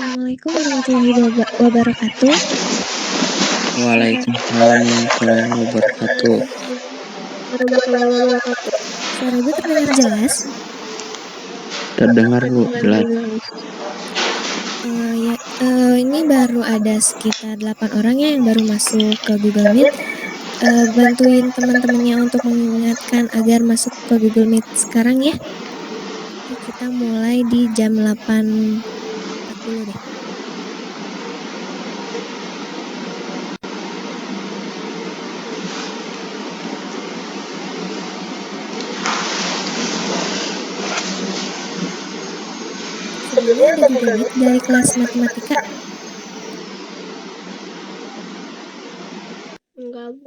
Assalamualaikum warahmatullahi wabarakatuh. Waalaikumsalam warahmatullahi wabarakatuh. Warahmatullahi wabarakatuh. Suara Ibu terdengar jelas? Terdengar Bu, jelas. Ini baru ada sekitar 8 orang ya yang baru masuk ke Google Meet. Bantuin teman-temannya untuk mengingatkan agar masuk ke Google Meet sekarang ya. Nanti kita mulai di jam 8.40 deh. Sebelumnya ada Google Meet dari kelas matematika. Enggak.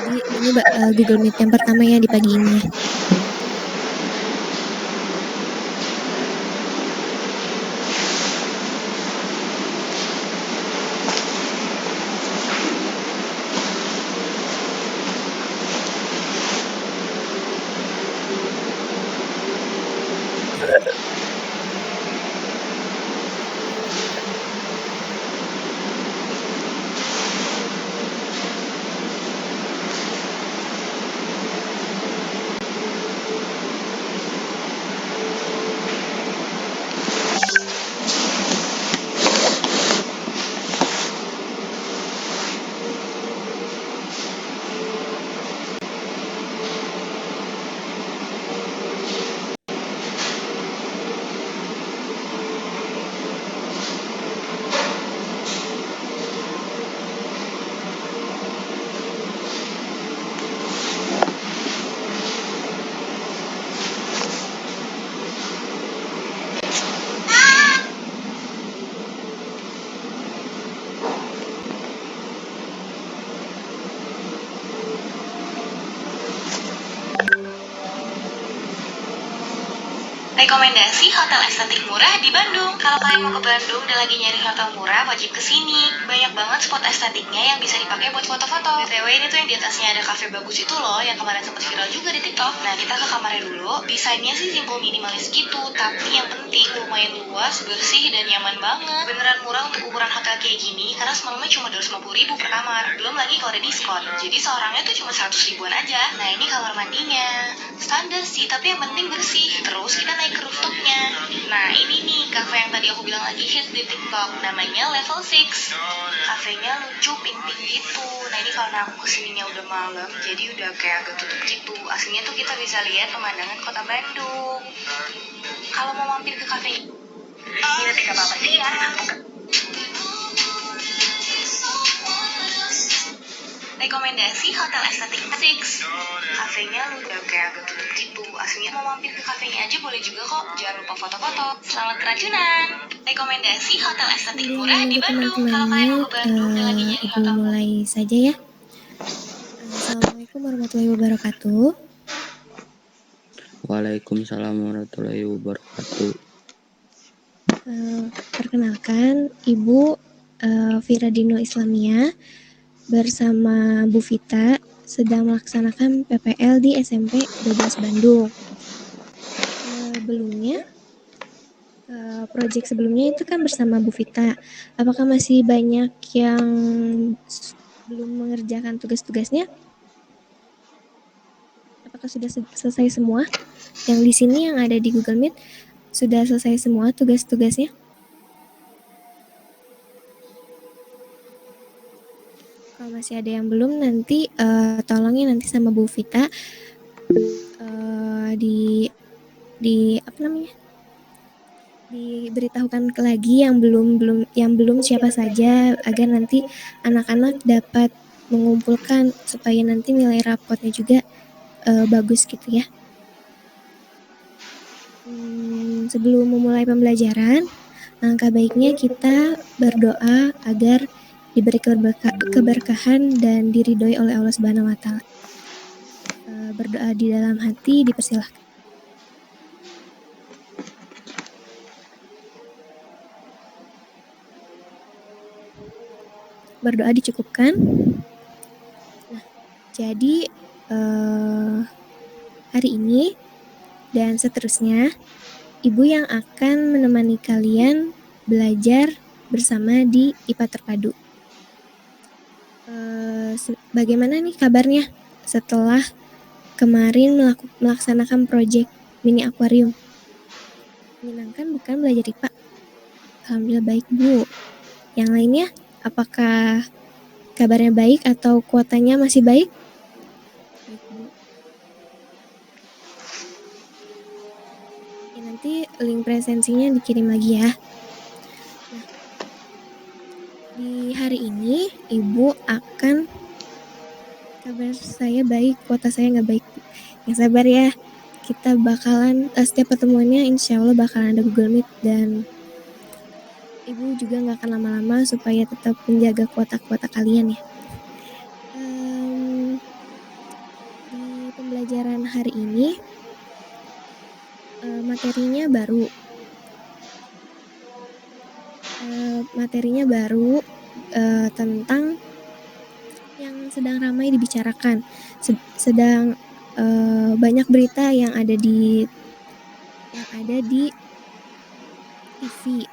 Jadi ini Google Meet yang pertama ya di pagi ini ya. Rekomendasi hotel estetik murah di Bandung. Kalau kalian mau ke Bandung dan lagi nyari hotel murah, wajib kesini. Banyak banget spot estetiknya yang bisa dipakai buat foto-foto. BTW ini tuh yang di atasnya ada cafe bagus itu loh, yang kemarin sempat viral juga di TikTok. Nah, kita ke kamarnya dulu. Desainnya sih simple minimalis gitu, tapi yang penting lumayan luas, bersih, dan nyaman banget. Beneran murah untuk ukuran hotel kayak gini, karena semalamnya cuma 250.000 per kamar. Belum lagi kalau ada diskon. Jadi seorangnya tuh cuma 100 ribuan aja. Nah, ini kamar mandinya. Standar sih, tapi yang penting bersih. Terus kita naik ke rooftopnya. Nah, ini nih cafe yang tadi aku bilang lagi hits di TikTok. Namanya Level 6. Kafenya lucu, pink-pink gitu. Nah, ini karena aku kesininya udah malam, jadi udah kayak agak tutup gitu. Aslinya tuh kita bisa lihat pemandangan kota Bandung. Kalau mau mampir ke kafe ini gak apa-apa sih ya. Rekomendasi hotel estetik 6. Kafenya udah kayak agak tutup gitu. Aslinya mau mampir ke kafenya aja boleh juga kok. Jangan lupa foto-foto. Selamat keracunan. Rekomendasi hotel estetik murah di Bandung. Kalau kalian mau ke Bandung dan lagi nyari Ibu hotel mulai saja ya. Assalamualaikum warahmatullahi wabarakatuh. Waalaikumsalam warahmatullahi wabarakatuh. Perkenalkan, Ibu Fira Dino Islamia bersama Bu Vita sedang melaksanakan PPL di SMP 12 Bandung. Sebelumnya, proyek sebelumnya itu kan bersama Bu Vita. Apakah masih banyak yang belum mengerjakan tugas-tugasnya? Apakah sudah selesai semua? Yang di sini yang ada di Google Meet sudah selesai semua tugas-tugasnya? Kalau masih ada yang belum, nanti tolongin nanti sama Bu Vita diberitahukan lagi yang belum siapa saja, agar nanti anak-anak dapat mengumpulkan supaya nanti nilai rapotnya juga bagus gitu ya. Sebelum memulai pembelajaran, langkah baiknya kita berdoa agar diberi keberkahan dan diridhoi oleh Allah Subhanahu wa Ta'ala. Berdoa di dalam hati dipersilahkan. Berdoa dicukupkan. Nah, jadi hari ini dan seterusnya, Ibu yang akan menemani kalian belajar bersama di IPA Terpadu. Bagaimana nih kabarnya setelah kemarin melaksanakan proyek mini akuarium? Menyenangkan bukan belajar IPA? Alhamdulillah baik, Bu. Yang lainnya, apakah kabarnya baik atau kuotanya masih baik? Baik, Bu. Ya, nanti link presensinya dikirim lagi ya. Nah, di hari ini Ibu akan, kabar saya baik, kuota saya nggak baik. Yang sabar ya, kita bakalan setiap pertemuannya insya Allah bakalan ada Google Meet, dan Ibu juga nggak akan lama-lama supaya tetap menjaga kuota-kuota kalian ya. Di pembelajaran hari ini materinya baru. Tentang yang sedang ramai dibicarakan, sedang banyak berita yang ada di TV.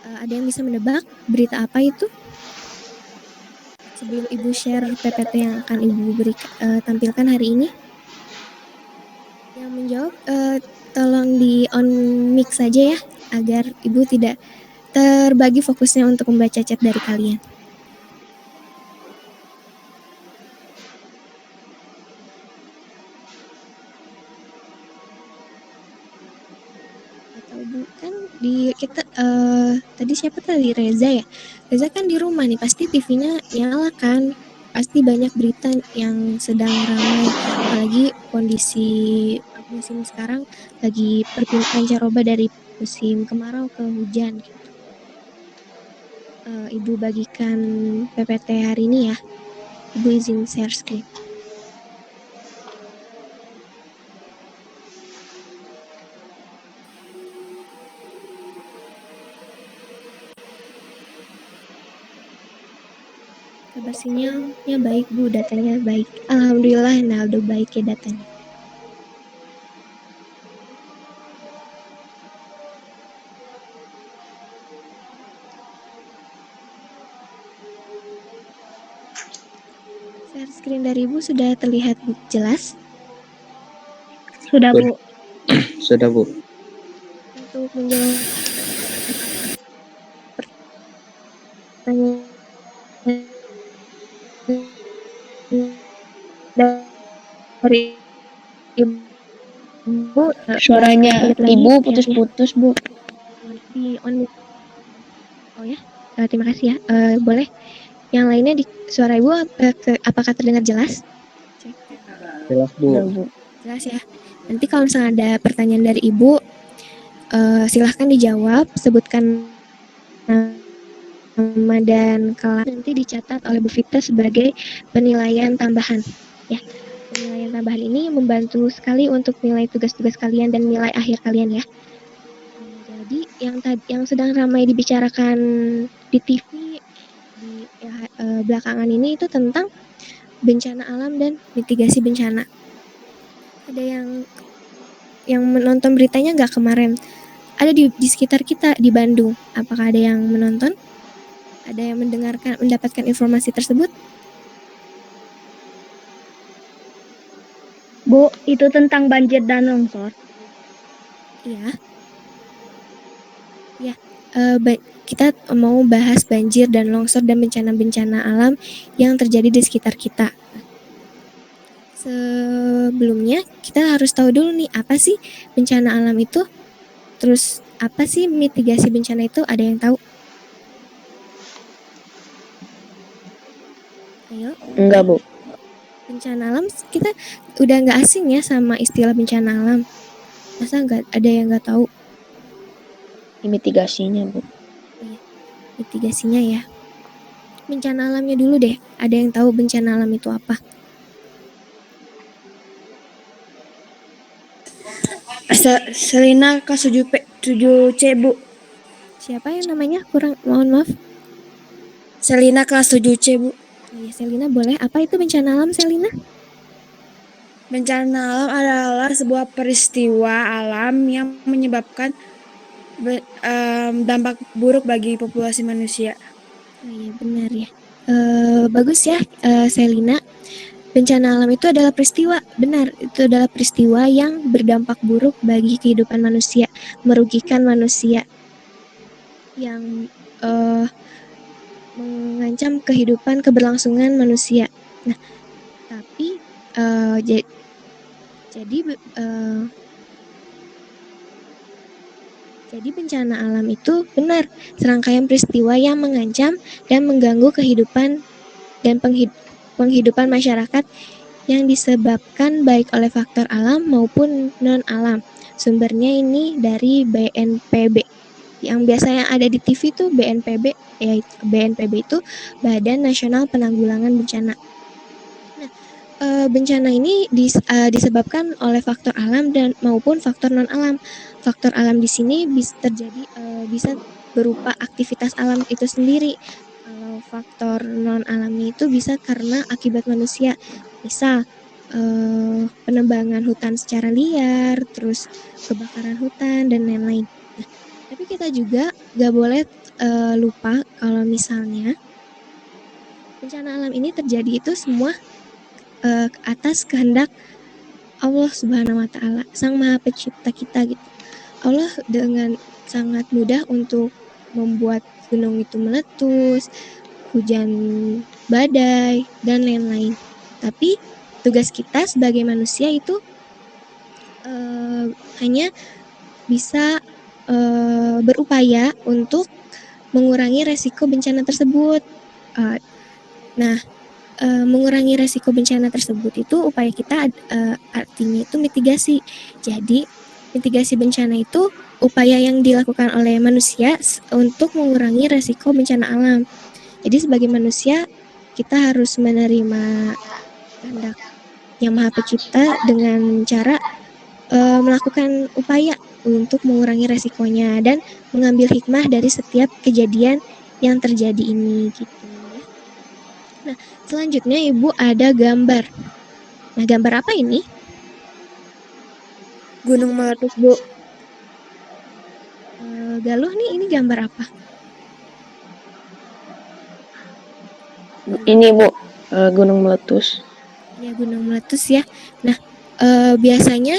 Ada yang bisa menebak berita apa itu? Sebelum Ibu share PPT yang akan Ibu tampilkan hari ini. Yang menjawab tolong di on mic saja ya, agar Ibu tidak terbagi fokusnya untuk membaca chat dari kalian. Atau bukan di kita tadi siapa tadi, Reza ya? Reza kan di rumah nih, pasti TV-nya nyala kan? Pasti banyak berita yang sedang ramai, apalagi kondisi musim sekarang lagi pancaroba dari musim kemarau ke hujan gitu. Ibu bagikan PPT hari ini ya. Ibu izin share screen. Kabar sinyalnya baik, Bu, datanya baik. Alhamdulillah, Naldo baik ya datanya. Share screen dari Ibu sudah terlihat jelas? Sudah, Bu. Sudah, Bu. Untuk menjawab pertanyaan dari Ibu, Suaranya Ibu putus-putus, Bu. Di on. Oh ya, terima kasih ya. Boleh yang lainnya suara Ibu apakah terdengar jelas? Jelas, Bu. Jelas ya. Nanti kalau misalnya ada pertanyaan dari Ibu, silahkan dijawab, sebutkan nama dan kelas, nanti dicatat oleh Bu Vita sebagai penilaian tambahan ya. Penilaian tambahan ini membantu sekali untuk nilai tugas-tugas kalian dan nilai akhir kalian ya. Jadi yang sedang ramai dibicarakan di TV di belakangan ini itu tentang bencana alam dan mitigasi bencana. Ada yang menonton beritanya nggak kemarin? Ada di sekitar kita di Bandung. Apakah ada yang menonton? Ada yang mendapatkan informasi tersebut? Bu, itu tentang banjir dan longsor. Iya. Ya, kita mau bahas banjir dan longsor dan bencana-bencana alam yang terjadi di sekitar kita. Sebelumnya kita harus tahu dulu nih, apa sih bencana alam itu? Terus apa sih mitigasi bencana itu? Ada yang tahu? Ayo. Enggak, Bu. Bencana alam kita udah nggak asing ya sama istilah bencana alam. Masa nggak ada yang nggak tahu? Mitigasinya, Bu. Iya, mitigasinya ya. Bencana alamnya dulu deh. Ada yang tahu bencana alam itu apa? Selina kelas 7C, Bu. Siapa yang namanya? Mohon maaf. Selina kelas 7C, Bu. Oh ya, Selina boleh. Apa itu bencana alam, Selina? Bencana alam adalah sebuah peristiwa alam yang menyebabkan dampak buruk bagi populasi manusia. Oh iya benar ya. Bagus ya, Selina. Bencana alam itu adalah peristiwa, benar, itu adalah peristiwa yang berdampak buruk bagi kehidupan manusia, merugikan manusia, yang mengancam kehidupan keberlangsungan manusia. Nah, tapi jadi bencana alam itu benar serangkaian peristiwa yang mengancam dan mengganggu kehidupan dan penghidupan masyarakat yang disebabkan baik oleh faktor alam maupun non-alam. Sumbernya ini dari BNPB. Yang biasanya ada di TV itu BNPB, ya BNPB itu Badan Nasional Penanggulangan Bencana. Nah, bencana ini disebabkan oleh faktor alam dan maupun faktor non-alam. Faktor alam di sini bisa terjadi bisa berupa aktivitas alam itu sendiri. Kalau faktor non-alamnya itu bisa karena akibat manusia, misal penebangan hutan secara liar, terus kebakaran hutan dan lain-lain. Nah, tapi kita juga gak boleh lupa kalau misalnya bencana alam ini terjadi itu semua atas kehendak Allah Subhanahu wa Ta'ala, Sang Maha Pencipta kita gitu. Allah dengan sangat mudah untuk membuat gunung itu meletus, hujan badai, dan lain-lain. Tapi tugas kita sebagai manusia itu hanya bisa berupaya untuk mengurangi resiko bencana tersebut. Mengurangi resiko bencana tersebut itu upaya kita artinya itu mitigasi. Jadi mitigasi bencana itu upaya yang dilakukan oleh manusia untuk mengurangi resiko bencana alam. Jadi sebagai manusia kita harus menerima kehendak Yang Maha Pencipta dengan cara melakukan upaya untuk mengurangi resikonya dan mengambil hikmah dari setiap kejadian yang terjadi ini gitu ya. Nah, selanjutnya Ibu ada gambar. Nah, gambar apa ini? Gunung meletus, Bu. Galuh nih, ini gambar apa? Ini Bu, gunung meletus. Ya, gunung meletus ya. Nah, biasanya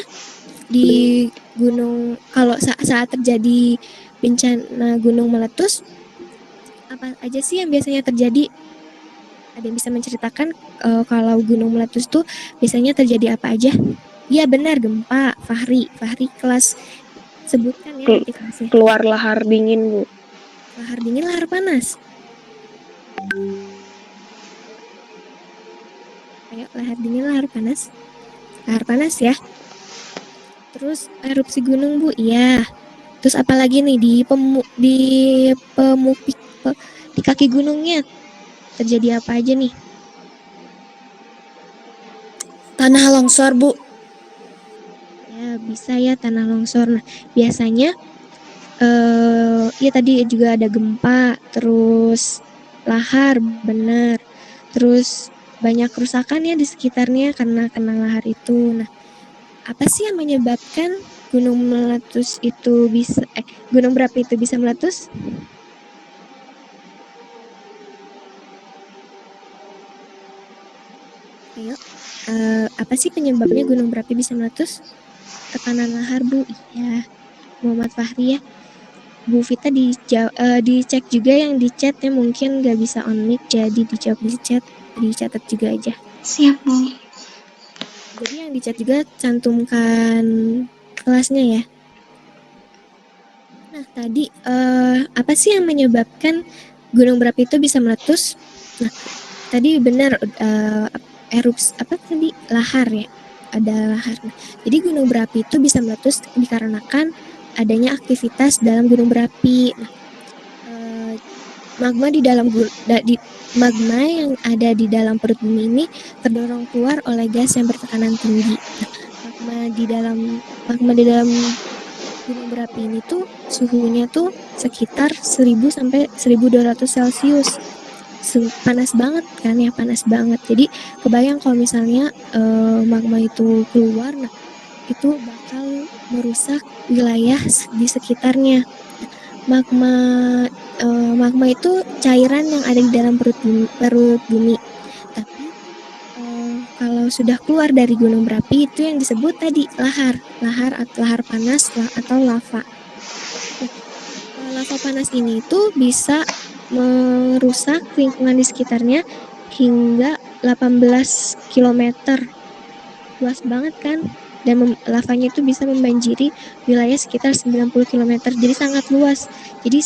di gunung, kalau saat terjadi bencana gunung meletus, apa aja sih yang biasanya terjadi? Ada yang bisa menceritakan kalau gunung meletus tuh biasanya terjadi apa aja? Iya benar, gempa. Fahri kelas, sebutkan ya nanti kelasnya. Keluar lahar dingin Bu. Lahar dingin, lahar panas. Ayo, lahar dingin, lahar panas. Lahar panas ya. Terus erupsi gunung Bu, iya. Terus apalagi nih di kaki gunungnya terjadi apa aja nih? Tanah longsor, Bu. Ya bisa ya, tanah longsor. Nah biasanya ya tadi juga ada gempa, terus lahar, benar. Terus banyak kerusakan ya di sekitarnya karena kena lahar itu. Nah, apa sih yang menyebabkan gunung meletus itu bisa gunung berapi itu bisa meletus? Ayo, apa sih penyebabnya gunung berapi bisa meletus? Tekanan lahar Bu. Iya, Muhammad Fahri ya. Bu Vita dicek juga yang di chatnya, mungkin gak bisa on mic jadi dijawab di chat, dicatat juga aja. Siap, Bu. Jadi yang di chat juga cantumkan kelasnya ya. Nah tadi apa sih yang menyebabkan gunung berapi itu bisa meletus? Nah tadi benar erupsi apa tadi, lahar ya, ada lahar. Nah, jadi gunung berapi itu bisa meletus dikarenakan adanya aktivitas dalam gunung berapi. Nah, magma magma yang ada di dalam perut bumi ini terdorong keluar oleh gas yang bertekanan tinggi. Nah, magma di dalam gunung berapi ini tuh suhunya tuh sekitar 1000 sampai 1200 Celcius. Panas banget kan ya, panas banget. Jadi kebayang kalau misalnya magma itu keluar, nah itu bakal merusak wilayah di sekitarnya. Magma magma itu cairan yang ada di dalam perut bumi. Tapi kalau sudah keluar dari gunung berapi itu yang disebut tadi lahar panas atau lava. Nah, lava panas ini tuh bisa merusak lingkungan di sekitarnya hingga 18 kilometer. Luas banget kan? Dan lavanya itu bisa membanjiri wilayah sekitar 90 kilometer. Jadi sangat luas. Jadi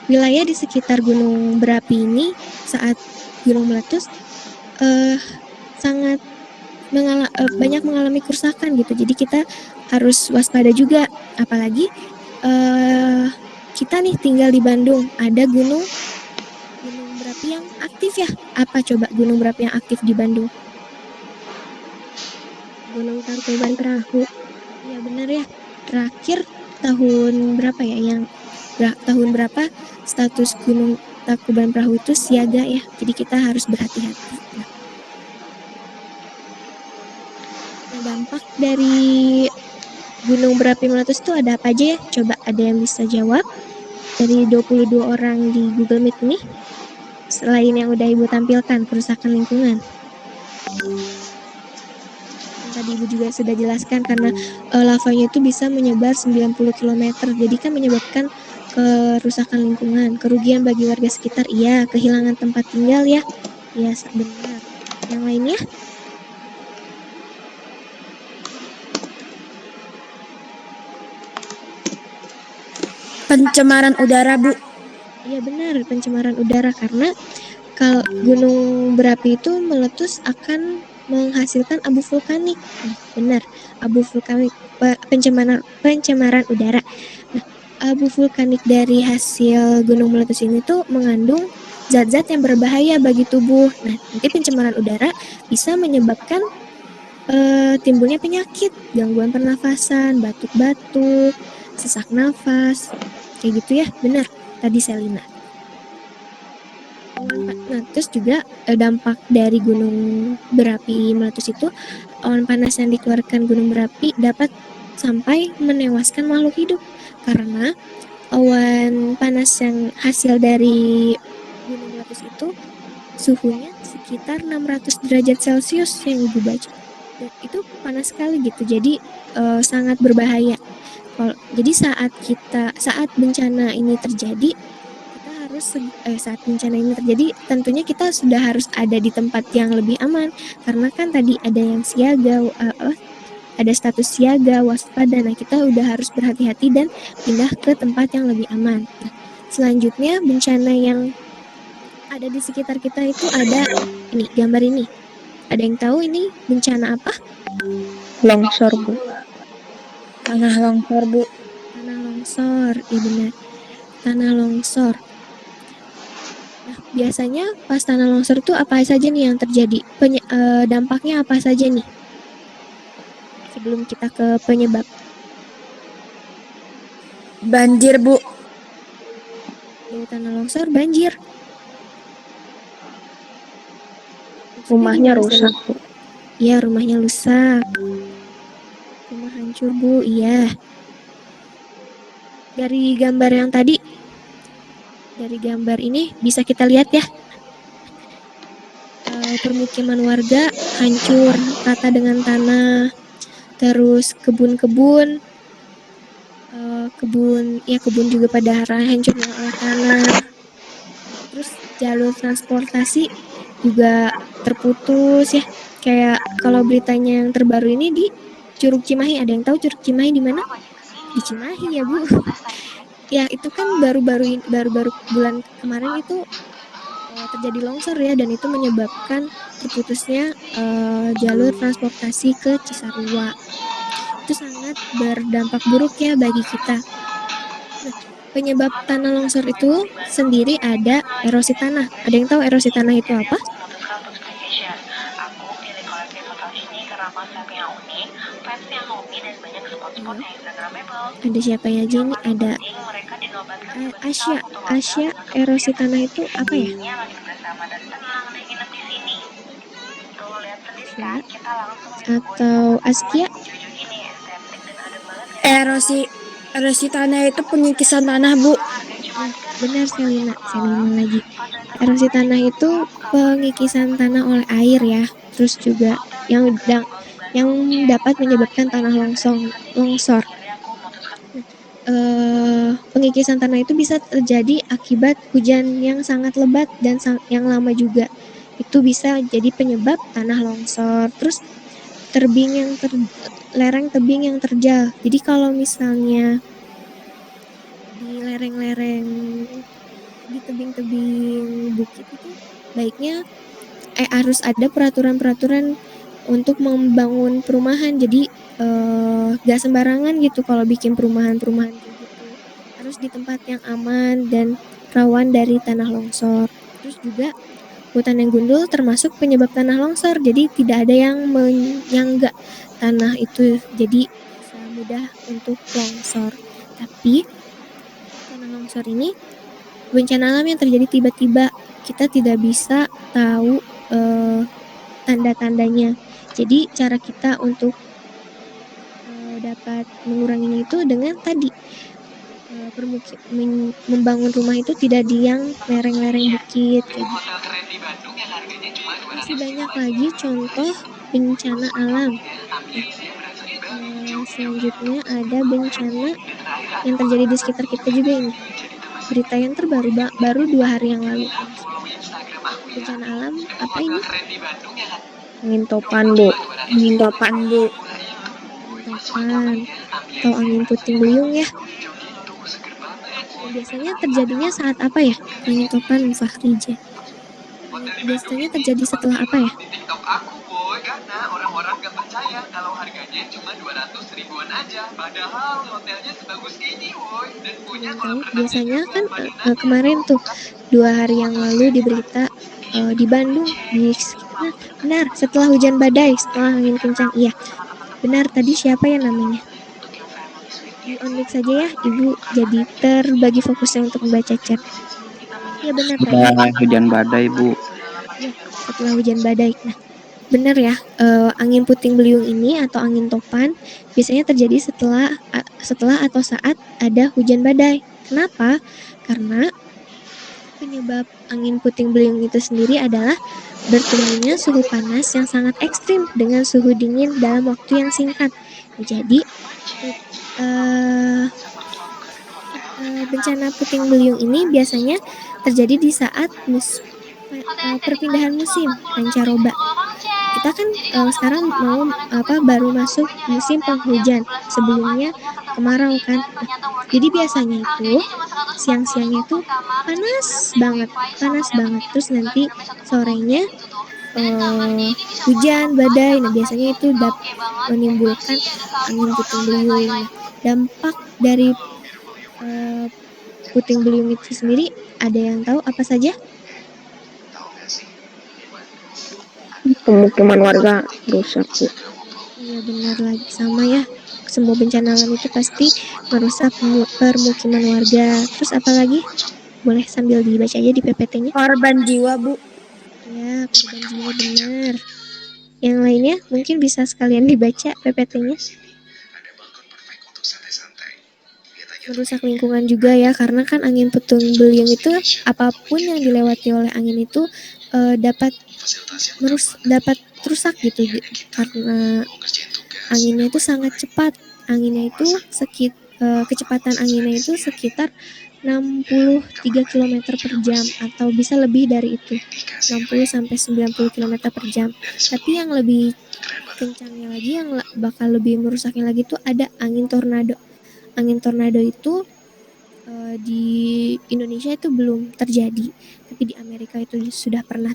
wilayah di sekitar gunung berapi ini saat gunung meletus sangat banyak mengalami kerusakan gitu. Jadi kita harus waspada juga. Apalagi kita nih tinggal di Bandung, ada gunung berapi yang aktif ya. Apa coba gunung berapi yang aktif di Bandung? Gunung Tangkuban Perahu. Iya benar ya. Terakhir tahun berapa ya tahun berapa status gunung Tangkuban Perahu itu siaga ya. Jadi kita harus berhati-hati. Nah, dampak dari gunung berapi meletus itu ada apa aja ya? Coba ada yang bisa jawab? Dari 22 orang di Google Meet ini, selain yang udah Ibu tampilkan, kerusakan lingkungan. Tadi Ibu juga sudah jelaskan karena lavanya itu bisa menyebar 90 km. Jadi kan menyebabkan kerusakan lingkungan, kerugian bagi warga sekitar, iya, kehilangan tempat tinggal ya. Iya, benar. Yang lainnya? Pencemaran udara, Bu. Iya benar, pencemaran udara karena kalau gunung berapi itu meletus akan menghasilkan abu vulkanik. Benar, abu vulkanik, pencemaran udara. Nah, abu vulkanik dari hasil gunung meletus ini tuh mengandung zat-zat yang berbahaya bagi tubuh. Nah, nanti pencemaran udara bisa menyebabkan timbulnya penyakit, gangguan pernafasan, batuk-batuk, sesak nafas, kayak gitu ya. Benar, tadi Selina. Nah, terus juga dampak dari gunung berapi meletus itu, awan panas yang dikeluarkan gunung berapi dapat sampai menewaskan makhluk hidup karena awan panas yang hasil dari gunung meletus itu suhunya sekitar 600 derajat Celcius yang Ibu baca. Dan itu panas sekali gitu. Jadi sangat berbahaya. Jadi saat bencana ini terjadi, saat bencana ini terjadi tentunya kita sudah harus ada di tempat yang lebih aman karena kan tadi ada yang siaga, ada status siaga, waspada. Nah, kita udah harus berhati-hati dan pindah ke tempat yang lebih aman. Nah, selanjutnya bencana yang ada di sekitar kita itu ada ini, gambar ini. Ada yang tahu ini bencana apa? Longsor, Bu. Tanah longsor, Bu. Tanah longsor, iya benar. Tanah longsor. Nah, biasanya pas tanah longsor itu apa saja nih yang terjadi? Dampaknya apa saja nih? Sebelum kita ke penyebab. Banjir, Bu. Dari tanah longsor banjir. Rumahnya rusak, Bu. Iya, rumahnya rusak. Rumah hancur, Bu. Iya. Dari gambar yang tadi, dari gambar ini bisa kita lihat ya, permukiman warga hancur rata dengan tanah, terus kebun juga pada hancur oleh tanah, terus jalur transportasi juga terputus ya, kayak kalau beritanya yang terbaru ini di Curug Cimahi. Ada yang tahu Curug Cimahi di mana? Di Cimahi ya, Bu. Ya, itu kan baru-baru bulan kemarin itu terjadi longsor ya, dan itu menyebabkan terputusnya jalur transportasi ke Cisarua. Itu sangat berdampak buruk ya bagi kita. Nah, penyebab tanah longsor itu sendiri ada erosi tanah. Ada yang tahu erosi tanah itu apa? Ada siapa aja ini? Ada Asia. Erosi tanah itu apa ya? Atau Askia? Erosi Erosi tanah itu pengikisan tanah, Bu. Nah, benar Selina lagi. Erosi tanah itu pengikisan tanah oleh air ya. Terus juga yang dapat menyebabkan tanah longsor. Nah, pengikisan tanah itu bisa terjadi akibat hujan yang sangat lebat dan yang lama juga. Itu bisa jadi penyebab tanah longsor. Terus tebing yang lereng tebing yang terjal. Jadi kalau misalnya di lereng-lereng di tebing-tebing bukit itu baiknya harus ada peraturan-peraturan untuk membangun perumahan. Jadi gak sembarangan gitu kalau bikin perumahan-perumahan kayak gitu. Harus di tempat yang aman dan rawan dari tanah longsor. Terus juga hutan yang gundul termasuk penyebab tanah longsor. Jadi tidak ada yang menyangga tanah itu jadi bisa mudah untuk longsor. Tapi tanah longsor ini bencana alam yang terjadi tiba-tiba. Kita tidak bisa tahu tanda-tandanya. Jadi cara kita untuk dapat menguranginya itu dengan tadi membangun rumah itu tidak di yang lereng-lereng bukit kayak gitu. Masih banyak lagi contoh bencana alam. Nah, selanjutnya ada bencana yang terjadi di sekitar kita juga ini. Berita yang terbaru baru 2 hari yang lalu. Bencana alam apa ini? Angin topan, Bu. Angin topan, Bu. Angin topan atau angin puting beliung ya. Biasanya terjadinya saat apa ya? Angin topan Fahrija. Biasanya terjadi setelah apa ya? Karena orang-orang gak percaya kalau harganya cuma 200 ribuan aja, padahal hotelnya sebagus ini, woy. Dan punya Tahu biasanya kan kemarin tuh 2 hari yang lalu di berita di Bandung benar setelah hujan badai, setelah angin kencang. Iya, benar tadi siapa ya namanya? Di on mic saja ya, Ibu jadi terbagi fokusnya untuk membaca chat. Ya benar tadi. Setelah hujan badai, Bu. Ya, setelah hujan badai. Nah, benar ya, angin puting beliung ini atau angin topan biasanya terjadi setelah atau saat ada hujan badai. Kenapa? Karena penyebab angin puting beliung itu sendiri adalah bertemunya suhu panas yang sangat ekstrim dengan suhu dingin dalam waktu yang singkat. Jadi bencana puting beliung ini biasanya terjadi di saat perpindahan musim pancaroba. Kita kan sekarang baru masuk musim penghujan, sebelumnya kemarau kan. Jadi biasanya itu siang-siangnya itu panas banget. Terus nanti sorenya hujan badai. Nah biasanya itu dapat menimbulkan angin puting beliung. Nah, dampak dari puting beliung itu sendiri ada yang tahu apa saja? Pemukiman warga rusak, Bu. Iya benar lagi, sama ya. Semua bencana alam itu pasti merusak permukiman warga. Terus apa lagi? Boleh sambil dibaca aja di PPT-nya. Korban jiwa, Bu. Ya, korban jiwa benar. Yang lainnya mungkin bisa sekalian dibaca PPT-nya. Merusak lingkungan juga ya, karena kan angin puting beliung itu apapun yang dilewati oleh angin itu dapat rusak gitu, karena anginnya itu sangat cepat. Kecepatan anginnya itu sekitar 63 km per jam atau bisa lebih dari itu, 60 sampai 90 km per jam. Tapi yang lebih kencangnya lagi, yang bakal lebih merusaknya lagi itu ada angin tornado. Angin tornado itu di Indonesia itu belum terjadi, tapi di Amerika itu sudah pernah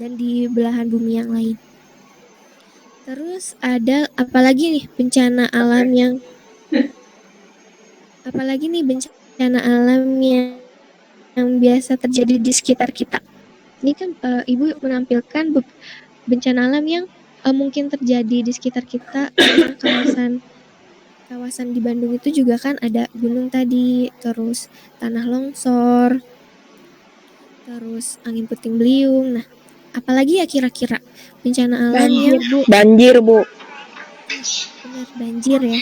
dan di belahan bumi yang lain. Terus ada apalagi nih bencana alam yang biasa terjadi di sekitar kita. Ini kan Ibu menampilkan bencana alam yang mungkin terjadi di sekitar kita, karena kawasan di Bandung itu juga kan ada gunung tadi, terus tanah longsor, terus angin puting beliung. Nah, apalagi ya kira-kira bencana alam yang Banjir, Bu. benar banjir ya.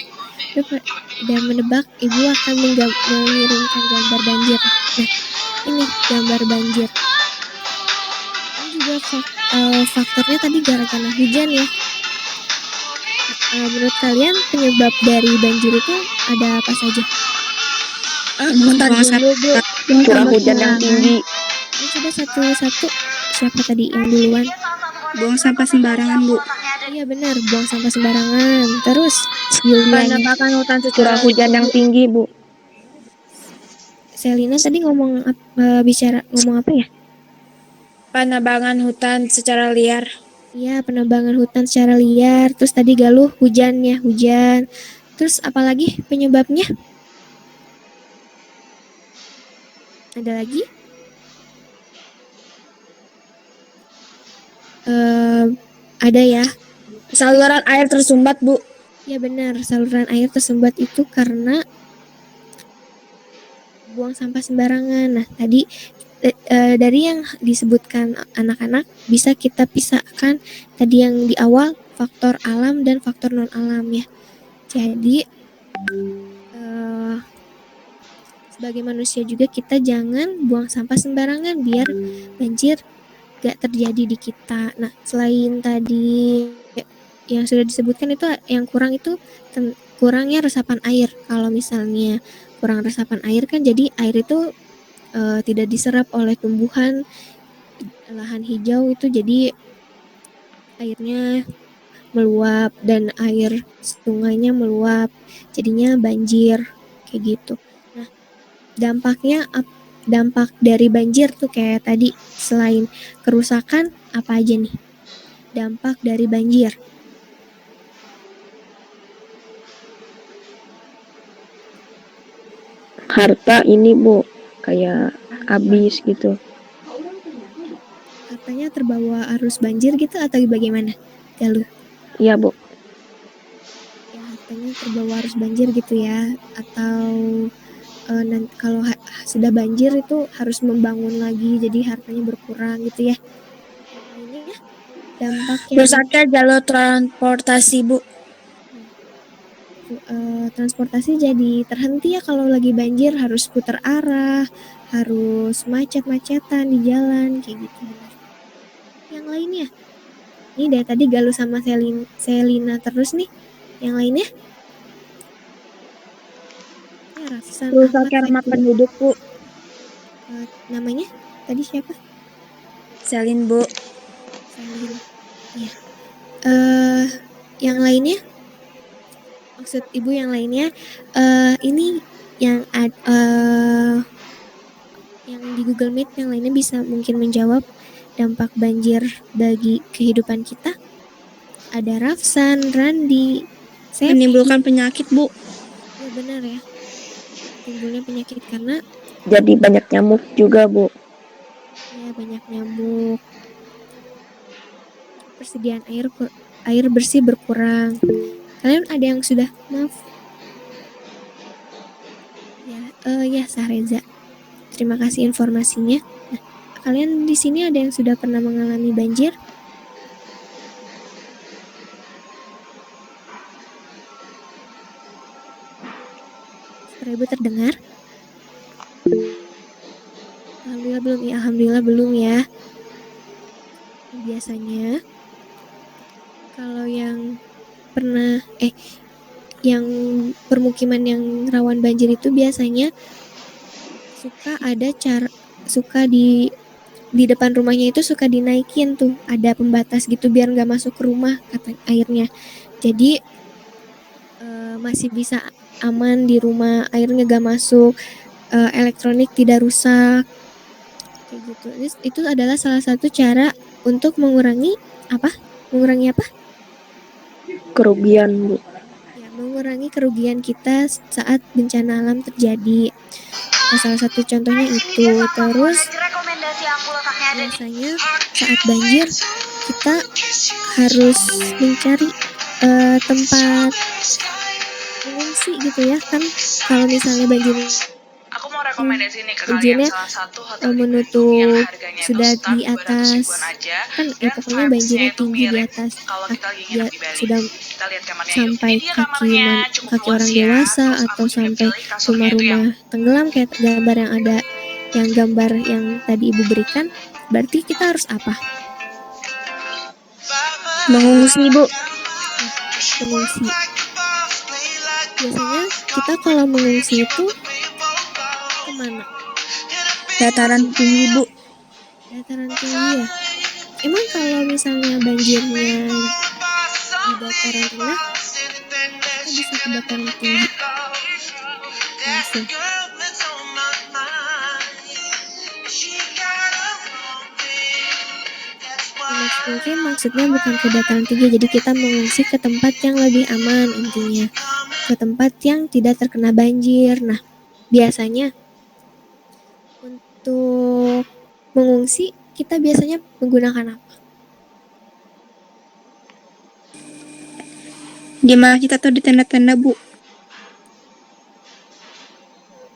Udah menebak ibu akan mengirimkan gambar banjir. Nah, ini gambar banjir. Ini juga faktornya tadi gara-gara hujan ya. Menurut kalian penyebab dari banjir itu ada apa saja? Curah hujan yang tinggi. Ini coba satu-satu, siapa tadi yang duluan? Buang sampah sembarangan, Bu. Iya benar, buang sampah sembarangan. Terus Yulianya, Penebangan hutan Curah hujan yang tinggi, Bu. Selina tadi ngomong apa ya? Penebangan hutan secara liar. Iya, penebangan hutan secara liar. Terus tadi Galuh hujan. Terus apalagi penyebabnya? Ada lagi? Ada ya. Saluran air tersumbat, Bu. Ya benar, saluran air tersumbat itu karena buang sampah sembarangan. Nah, tadi dari yang disebutkan anak-anak bisa kita pisahkan tadi yang di awal faktor alam dan faktor non alam ya. Jadi sebagai manusia juga kita jangan buang sampah sembarangan biar banjir gak terjadi di kita. Nah, selain tadi yang sudah disebutkan itu yang kurang itu kurangnya resapan air. Kalau misalnya kurang resapan air kan jadi air itu tidak diserap oleh tumbuhan lahan hijau itu, jadi airnya meluap dan air sungainya meluap, jadinya banjir kayak gitu. Nah, dampak dari banjir tuh kayak tadi selain kerusakan apa aja nih dampak dari banjir? Harta ini, Bu, kayak habis gitu. Hartanya terbawa arus banjir gitu atau bagaimana, Galuh? Iya, Bu. Ya, hartanya terbawa arus banjir gitu ya, atau nanti kalau sudah banjir itu harus membangun lagi jadi hartanya berkurang gitu ya. Yang lainnya dampaknya Rusaknya jalur transportasi, Bu. transportasi jadi terhenti ya kalau lagi banjir, harus putar arah, harus macet-macetan di jalan kayak gitu. Yang lainnya ini dari tadi Galuh sama Selina terus nih. Yang lainnya ya, Rusaknya rumah penduduk, Bu. namanya tadi siapa? Selin, Bu. Selin. Ya. Yang lainnya, maksud ibu yang lainnya ini yang yang di Google Meet yang lainnya bisa mungkin menjawab dampak banjir bagi kehidupan kita. Ada Rafsan, Randi, Septi. Menimbulkan penyakit, Bu. Ya benar ya, timbulnya penyakit karena Jadi banyak nyamuk juga, Bu. ya banyak nyamuk. Persediaan air bersih berkurang. Kalian ada yang sudah maaf? Ya Sahreza. Terima kasih informasinya. Nah, kalian di sini ada yang sudah pernah mengalami banjir? Suara ibu terdengar? Alhamdulillah belum ya. Biasanya kalau yang pernah yang permukiman yang rawan banjir itu biasanya suka di depan rumahnya itu suka dinaikin tuh, ada pembatas gitu biar nggak masuk ke rumah kata airnya. Jadi masih bisa aman di rumah, airnya nggak masuk, elektronik tidak rusak kayak gitu. Itu adalah salah satu cara untuk mengurangi apa? Kerugian, Bu. Ya, mengurangi kerugian kita saat bencana alam terjadi. Nah, salah satu contohnya itu. Terus biasanya saat banjir kita harus mencari tempat mengungsi gitu ya kan, kalau misalnya banjir. Aku mau rekomendasi nih ke Banjirnya kalian salah satu hotel di Bandung yang menutup harganya tuh sudah start di 200 atas, ribuan aja kan ya dan pokoknya vibes-nya banjirnya itu tinggi di mirip atas, kalau kita lagi dia nginep di Bali. sudah Kita lihat kamarnya yuk. sampai Ini dia kamarnya, cukup kaki luas orang ya. dewasa Terus atau aku juga sampai pilih kasurnya itu yang rumah-rumah tenggelam kayak gambar yang ada, yang gambar yang tadi ibu berikan. Berarti kita harus apa? Mengungsi, Bu. Mengungsi. Biasanya kita kalau mengungsi itu kemana? Dataran tinggi, Bu. Dataran tinggi ya. Emang kalau misalnya banjirnya di dataran rendah, kita bisa ke dataran tinggi langsung. Mungkin maksudnya bukan ke dataran tinggi, jadi kita mengungsi ke tempat yang lebih aman intinya, ke tempat yang tidak terkena banjir. Nah, biasanya untuk mengungsi kita biasanya menggunakan apa? Di masjid atau di tenda-tenda, Bu?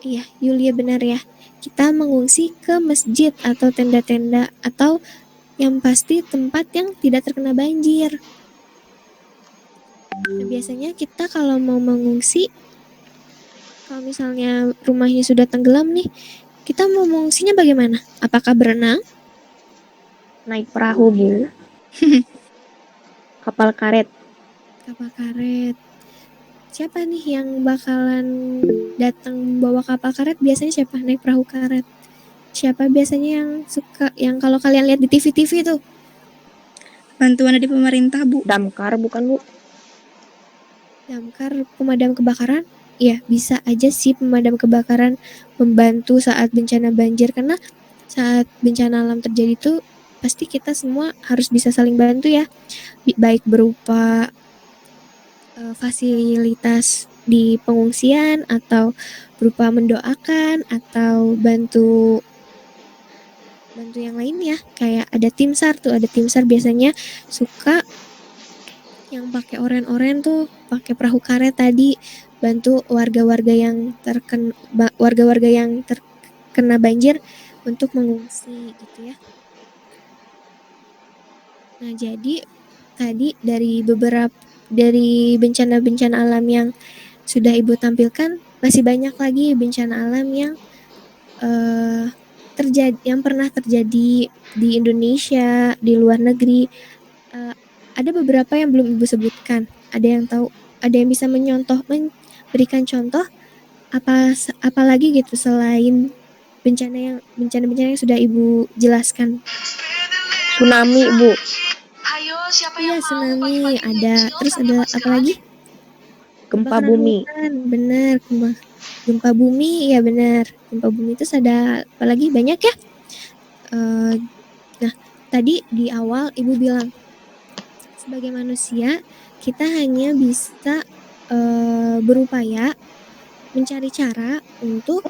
Iya, Yulia benar ya. Kita mengungsi ke masjid atau tenda-tenda atau yang pasti tempat yang tidak terkena banjir. Nah, biasanya kita kalau mau mengungsi, kalau misalnya rumahnya sudah tenggelam nih, kita mau mengungsinya bagaimana? Apakah berenang? Naik perahu, Bu. Kapal karet. Kapal karet. Siapa nih yang bakalan datang bawa kapal karet? Biasanya siapa naik perahu karet? Siapa biasanya yang suka, yang kalau kalian lihat di TV-TV tuh? Bantuan dari pemerintah, Bu. Damkar bukan, Bu? Damkar, pemadam kebakaran? Ya, bisa aja sih pemadam kebakaran membantu saat bencana banjir, karena saat bencana alam terjadi itu pasti kita semua harus bisa saling bantu ya, baik berupa fasilitas di pengungsian atau berupa mendoakan atau bantu yang lainnya. Kayak ada tim SAR tuh, ada tim SAR biasanya suka yang pakai oren-oren tuh, pakai perahu karet tadi, bantu warga-warga yang terkena banjir untuk mengungsi gitu ya. Nah, jadi tadi dari bencana-bencana alam yang sudah Ibu tampilkan, masih banyak lagi bencana alam yang pernah terjadi di Indonesia, di luar negeri. Ada beberapa yang belum Ibu sebutkan. Ada yang tahu, ada yang bisa memberikan contoh apa lagi gitu selain bencana-bencana yang sudah Ibu jelaskan? Tsunami, Bu. Hayo, siapa Iya, yang mau tsunami pagi-pagi ada. nyicil Terus sambil ada masih apa lagi? Gempa Kebakaran bumi. hutan, benar. Gempa bumi, ya benar. Gempa bumi itu ada apa lagi? Banyak ya. Nah, tadi di awal Ibu bilang, sebagai manusia kita hanya bisa berupaya mencari cara untuk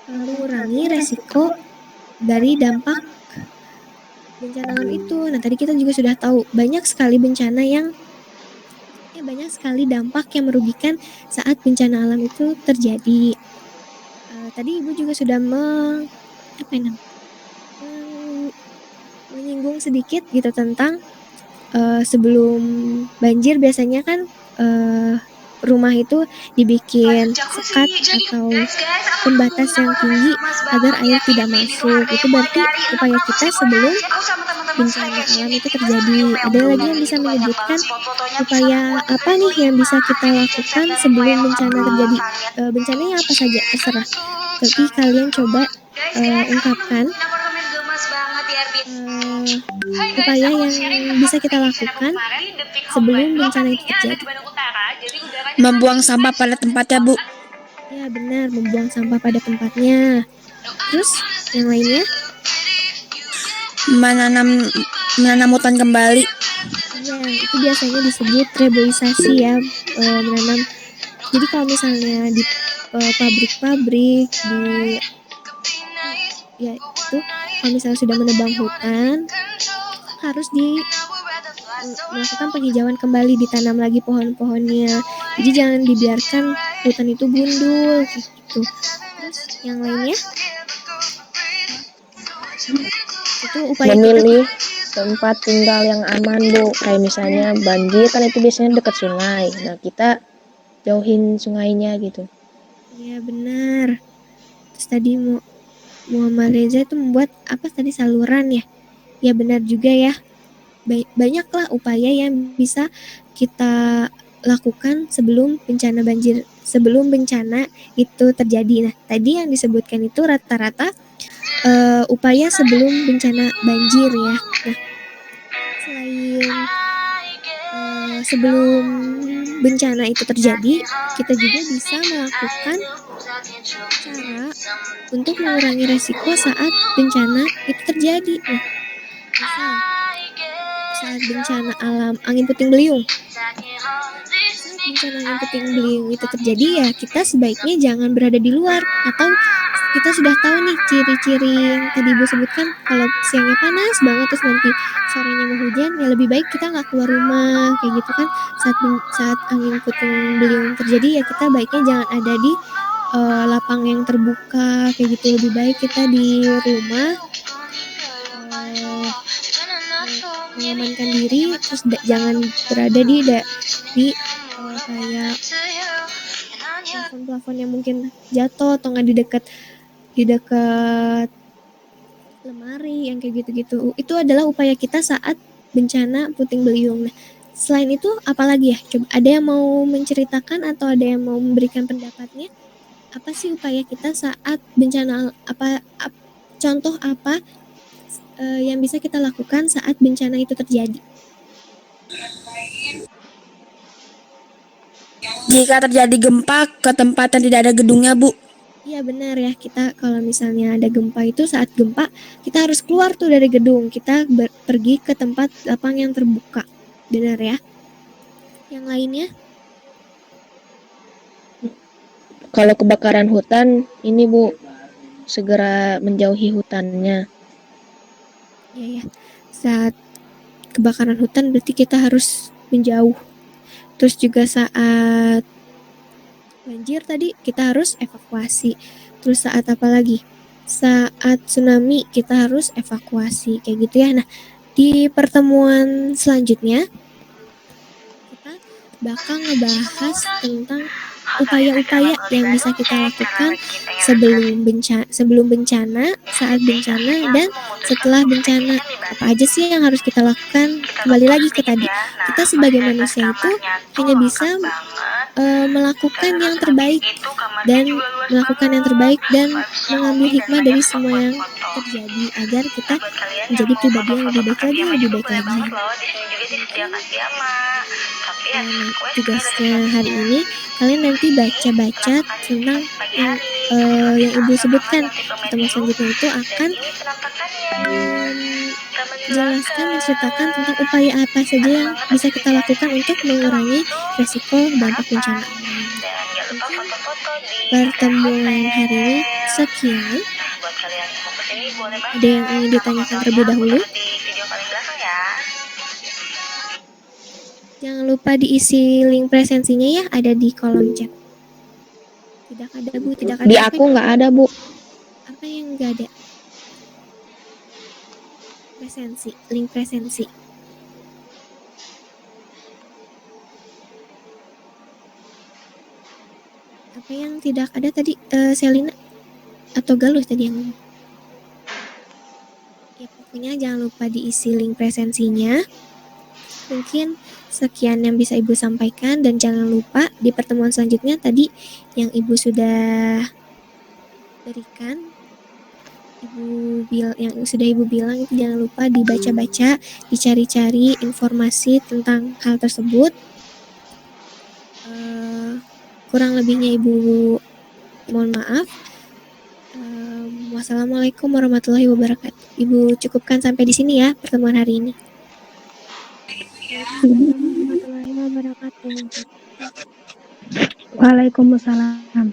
mengurangi resiko dari dampak bencana alam itu. Nah, tadi kita juga sudah tahu banyak sekali banyak sekali dampak yang merugikan saat bencana alam itu terjadi. Tadi Ibu juga sudah menyinggung sedikit gitu tentang sebelum banjir biasanya kan rumah itu dibikin sekat atau pembatas yang tinggi agar air tidak masuk. Itu berarti upaya kita sebelum bencana alam itu terjadi. Ada lagi yang bisa menyebutkan upaya apa nih yang bisa kita lakukan sebelum bencana terjadi? Bencananya apa saja terserah. Tapi kalian coba ungkapkan upaya yang bisa kita lakukan sebelum bencana itu terjadi. Membuang sampah pada tempatnya, Bu. Ya benar, membuang sampah pada tempatnya. Terus yang lainnya? Menanam hutan kembali. Iya, itu biasanya disebut reboisasi ya, menanam. Jadi kalau misalnya di pabrik-pabrik ya itu kalau misalnya sudah menebang hutan harus melakukan penghijauan kembali, ditanam lagi pohon-pohonnya. Jadi jangan dibiarkan hutan itu gundul gitu. Terus Yang lainnya? Itu upaya kita Memilih tempat tinggal yang aman, Bu. Kayak misalnya banjir kan itu biasanya dekat sungai. Nah, kita jauhin sungainya gitu. Iya benar. Terus tadi Muhammad Reza itu membuat apa tadi saluran ya? Ya benar juga ya. Banyaklah upaya yang bisa kita lakukan sebelum bencana banjir, sebelum bencana itu terjadi. Nah, tadi yang disebutkan itu rata-rata upaya sebelum bencana banjir ya. Nah, selain sebelum bencana itu terjadi, kita juga bisa melakukan cara untuk mengurangi resiko saat bencana itu terjadi. Nah, misal saat bencana alam angin puting beliung. Saat bencana angin puting beliung itu terjadi ya kita sebaiknya jangan berada di luar, atau kita sudah tahu nih ciri-ciri yang tadi Ibu sebutkan, kalau siangnya panas banget terus nanti sorenya mau hujan, ya lebih baik kita nggak keluar rumah kayak gitu kan. Saat angin puting beliung terjadi ya kita baiknya jangan ada di lapang yang terbuka kayak gitu, lebih baik kita di rumah mengamankan diri, terus jangan berada di kayak plafon-plafon yang mungkin jatuh atau nggak di dekat lemari yang kayak gitu-gitu. Itu adalah upaya kita saat bencana puting beliung. Nah, selain itu apalagi ya? Coba ada yang mau menceritakan atau ada yang mau memberikan pendapatnya? Apa sih upaya kita saat bencana, contoh apa yang bisa kita lakukan saat bencana itu terjadi? Jika terjadi gempa ke tempat yang tidak ada gedungnya, Bu. Iya benar ya, kita kalau misalnya ada gempa itu saat gempa kita harus keluar tuh dari gedung, kita pergi ke tempat lapang yang terbuka, benar ya. Yang lainnya? Kalau kebakaran hutan, ini Bu, segera menjauhi hutannya. Iya ya, saat kebakaran hutan berarti kita harus menjauh. Terus juga saat banjir tadi kita harus evakuasi. Terus saat apa lagi? Saat tsunami kita harus evakuasi kayak gitu ya. Nah, di pertemuan selanjutnya kita bakal ngebahas tentang upaya-upaya yang bisa kita lakukan sebelum bencana, saat bencana, dan setelah bencana. Apa aja sih yang harus kita lakukan? Kembali lagi ke tadi, kita sebagai manusia itu hanya bisa melakukan yang terbaik dan mengambil hikmah dari semua yang terjadi agar kita menjadi pribadi yang lebih baik lagi. Nah, tugasnya hari ini kalian nanti baca-baca tentang yang Ibu sebutkan. Pertemuan selanjutnya itu akan menceritakan tentang upaya apa saja yang bisa kita lakukan untuk mengurangi resiko dampak bencana. Pertemuan hari ini sekian. Ada yang ingin ditanyakan terlebih dahulu? Jangan lupa diisi link presensinya ya, ada di kolom chat. Tidak ada Bu, tidak ada. Di aku nggak ada Bu. Apa yang nggak ada? Link presensi. Apa yang tidak ada tadi, Selina atau Galus tadi yang ngomong? Ya pokoknya jangan lupa diisi link presensinya. Mungkin sekian yang bisa Ibu sampaikan, dan jangan lupa di pertemuan selanjutnya tadi yang Ibu sudah berikan, yang sudah Ibu bilang itu jangan lupa dibaca-baca, dicari-cari informasi tentang hal tersebut. Kurang lebihnya Ibu mohon maaf. Wassalamualaikum warahmatullahi wabarakatuh. Ibu cukupkan sampai di sini ya pertemuan hari ini. Warahmatullahi wabarakatuh. Waalaikumsalam.